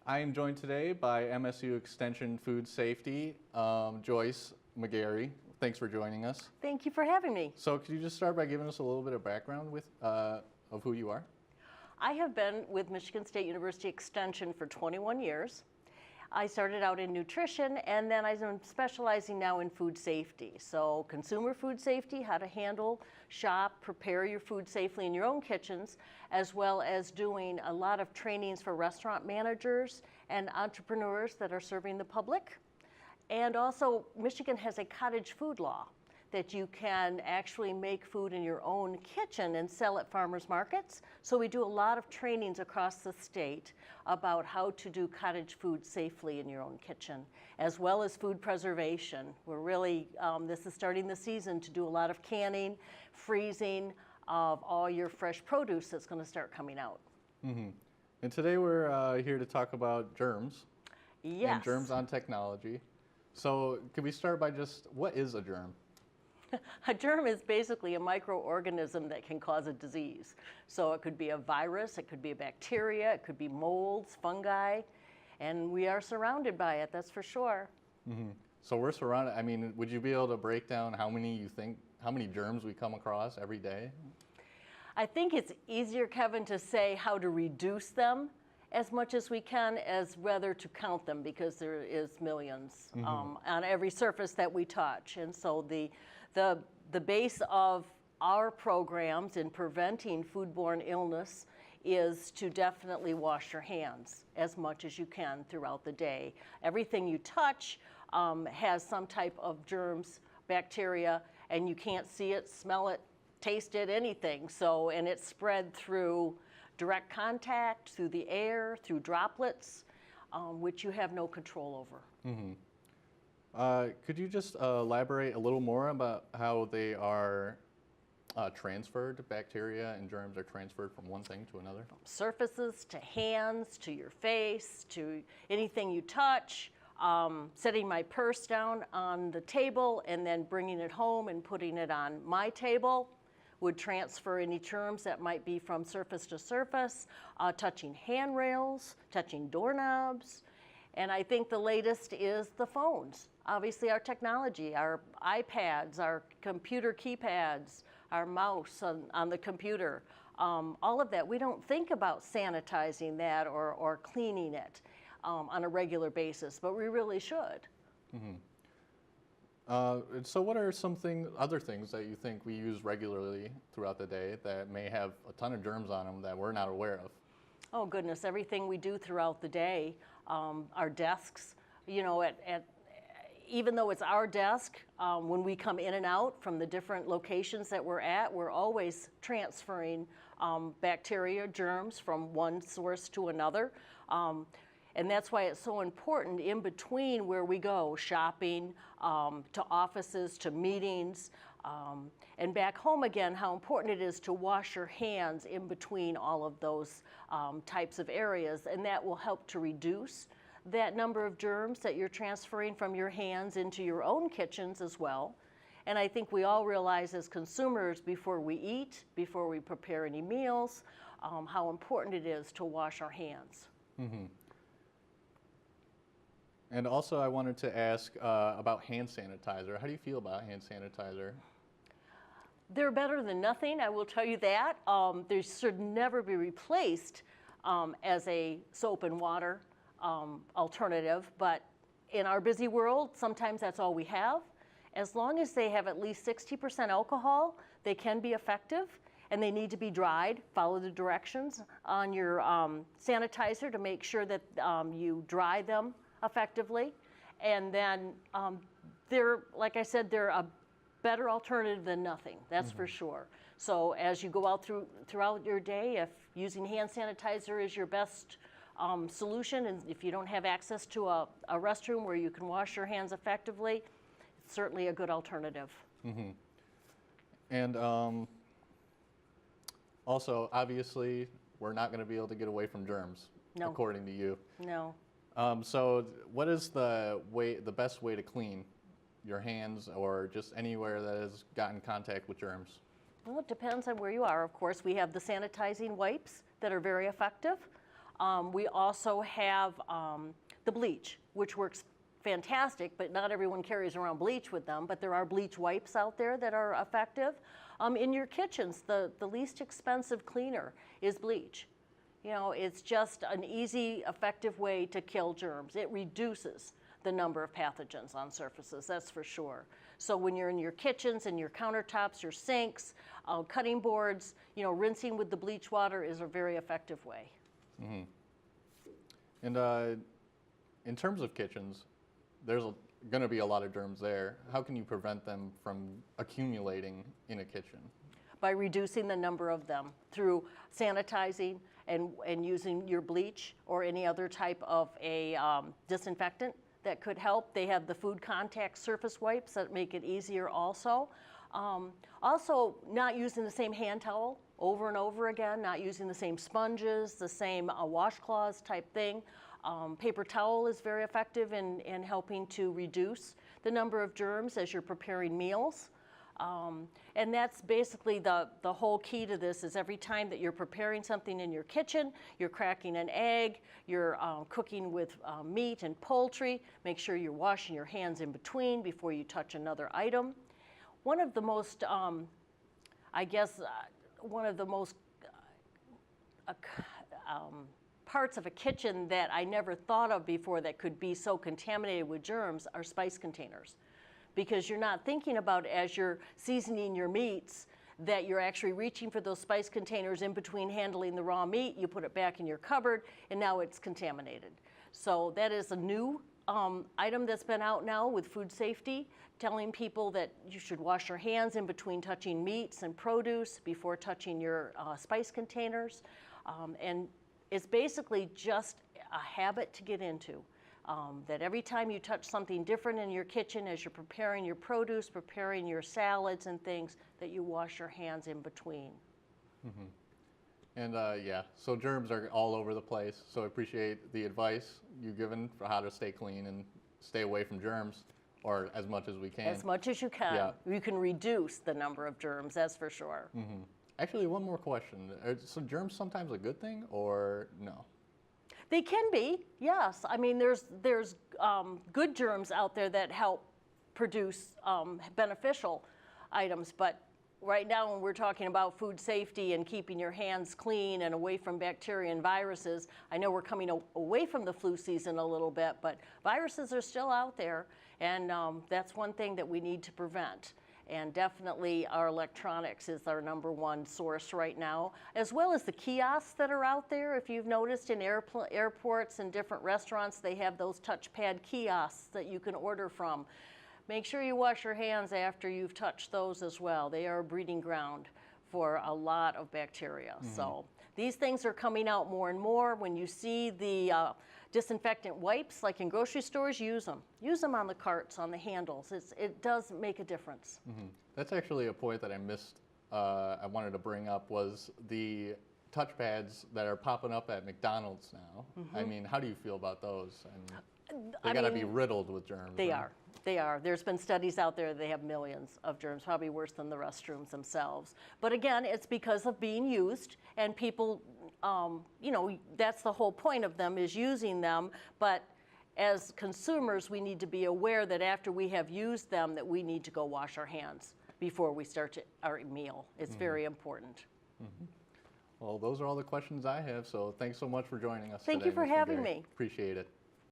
I am joined today by MSU Extension Food Safety, Joyce McGarry. Thanks for joining us. Thank you for having me. So could you just start by giving us a little bit of background of who you are? I have been with Michigan State University Extension for 21 years. I started out in nutrition, and then I'm specializing now in food safety. So consumer food safety, how to handle, shop, prepare your food safely in your own kitchens, as well as doing a lot of trainings for restaurant managers and entrepreneurs that are serving the public. And also, Michigan has a cottage food law that you can actually make food in your own kitchen and sell at farmers markets. So we do a lot of trainings across the state about how to do cottage food safely in your own kitchen, as well as food preservation. We're really, this is starting the season to do a lot of canning, freezing of all your fresh produce that's gonna start coming out. Mm-hmm. And today we're here to talk about germs. Yes. And germs on technology. So could we start by just, what is a germ? A germ is basically a microorganism that can cause a disease. So it could be a virus, it could be a bacteria, it could be molds, fungi, and we are surrounded by it, that's for sure. Mm-hmm. So we're surrounded, I mean, would you be able to break down how many germs we come across every day? I think it's easier, Kevin, to say how to reduce them as much as we can, as rather to count them, because there is millions on every surface that we touch. And so the base of our programs in preventing foodborne illness is to definitely wash your hands as much as you can throughout the day. Everything you touch has some type of germs, bacteria, and you can't see it, smell it, taste it, anything. So, and it's spread through direct contact, through the air, through droplets, which you have no control over. Mm-hmm. Could you just elaborate a little more about how they are transferred? Bacteria and germs are transferred from one thing to another? Surfaces to hands, to your face, to anything you touch, setting my purse down on the table and then bringing it home and putting it on my table would transfer any germs that might be from surface to surface, touching handrails, touching doorknobs. And I think the latest is the phones. Obviously our technology, our iPads, our computer keypads, our mouse on the computer, all of that. We don't think about sanitizing that or cleaning it on a regular basis, but we really should. Mm-hmm. So what are some other things that you think we use regularly throughout the day that may have a ton of germs on them that we're not aware of? Oh goodness, everything we do throughout the day, our desks, you know, even though it's our desk, when we come in and out from the different locations that we're at, we're always transferring bacteria, germs from one source to another. And that's why it's so important in between where we go, shopping, to offices, to meetings, and back home again, how important it is to wash your hands in between all of those types of areas. And that will help to reduce that number of germs that you're transferring from your hands into your own kitchens as well. And I think we all realize as consumers, before we eat, before we prepare any meals, how important it is to wash our hands. Mm-hmm. And also I wanted to ask about hand sanitizer. How do you feel about hand sanitizer? They're better than nothing, I will tell you that. They should never be replaced as a soap and water alternative, but in our busy world, sometimes that's all we have. As long as they have at least 60% alcohol, they can be effective, and they need to be dried. Follow the directions on your sanitizer to make sure that you dry them effectively. And then like I said, they're a better alternative than nothing, that's for sure. So as you go out throughout your day, if using hand sanitizer is your best solution, and if you don't have access to a restroom where you can wash your hands effectively, it's certainly a good alternative. Mm-hmm. And also, obviously, we're not going to be able to get away from germs, according to you. No. So what is the best way to clean your hands or just anywhere that has gotten contact with germs? Well, it depends on where you are, of course. We have the sanitizing wipes that are very effective. We also have the bleach, which works fantastic, but not everyone carries around bleach with them, but there are bleach wipes out there that are effective. In your kitchens, the least expensive cleaner is bleach. You know, it's just an easy, effective way to kill germs. It reduces the number of pathogens on surfaces, that's for sure. So when you're in your kitchens and your countertops, your sinks, cutting boards, you know, rinsing with the bleach water is a very effective way. Mm-hmm. And in terms of kitchens, there's going to be a lot of germs there. How can you prevent them from accumulating in a kitchen? By reducing the number of them through sanitizing and using your bleach or any other type of a disinfectant that could help. They have the food contact surface wipes that make it easier also. Also, not using the same hand towel over and over again, not using the same sponges, the same washcloths type thing. Paper towel is very effective in helping to reduce the number of germs as you're preparing meals. And that's basically the whole key to this is every time that you're preparing something in your kitchen, you're cracking an egg, you're cooking with meat and poultry, make sure you're washing your hands in between before you touch another item. One of the most, one of the most parts of a kitchen that I never thought of before that could be so contaminated with germs are spice containers. Because you're not thinking about as you're seasoning your meats that you're actually reaching for those spice containers in between handling the raw meat, you put it back in your cupboard, and now it's contaminated. So that is a new item that's been out now with food safety, telling people that you should wash your hands in between touching meats and produce before touching your spice containers. And it's basically just a habit to get into. That every time you touch something different in your kitchen as you're preparing your produce, preparing your salads and things, that you wash your hands in between. Mm-hmm. And yeah, so germs are all over the place, so I appreciate the advice you've given for how to stay clean and stay away from germs, or as much as we can. As much as you can. Yeah. You can reduce the number of germs, that's for sure. Mm-hmm. Actually, one more question. Are so germs sometimes a good thing, or no? They can be, yes. I mean, there's good germs out there that help produce beneficial items, but right now when we're talking about food safety and keeping your hands clean and away from bacteria and viruses, I know we're coming away from the flu season a little bit, but viruses are still out there, and that's one thing that we need to prevent. And definitely our electronics is our #1 source right now, as well as the kiosks that are out there. If you've noticed in airports and different restaurants, they have those touchpad kiosks that you can order from. Make sure you wash your hands after you've touched those as well. They are a breeding ground for a lot of bacteria. Mm-hmm. So these things are coming out more and more. When you see the disinfectant wipes, like in grocery stores, use them. Use them on the carts, on the handles. It does make a difference. Mm-hmm. That's actually a point that I missed. I wanted to bring up was the touchpads that are popping up at McDonald's now. Mm-hmm. I mean, how do you feel about those? And they got to be riddled with germs. They are. They are. There's been studies out there, they have millions of germs, probably worse than the restrooms themselves. But again, it's because of being used, and people, you know, that's the whole point of them, is using them. But as consumers, we need to be aware that after we have used them, that we need to go wash our hands before we start our meal. It's mm-hmm. very important. Mm-hmm. Well, those are all the questions I have, so thanks so much for joining us Thank today, you for Ms. having McGarry. me. Appreciate it.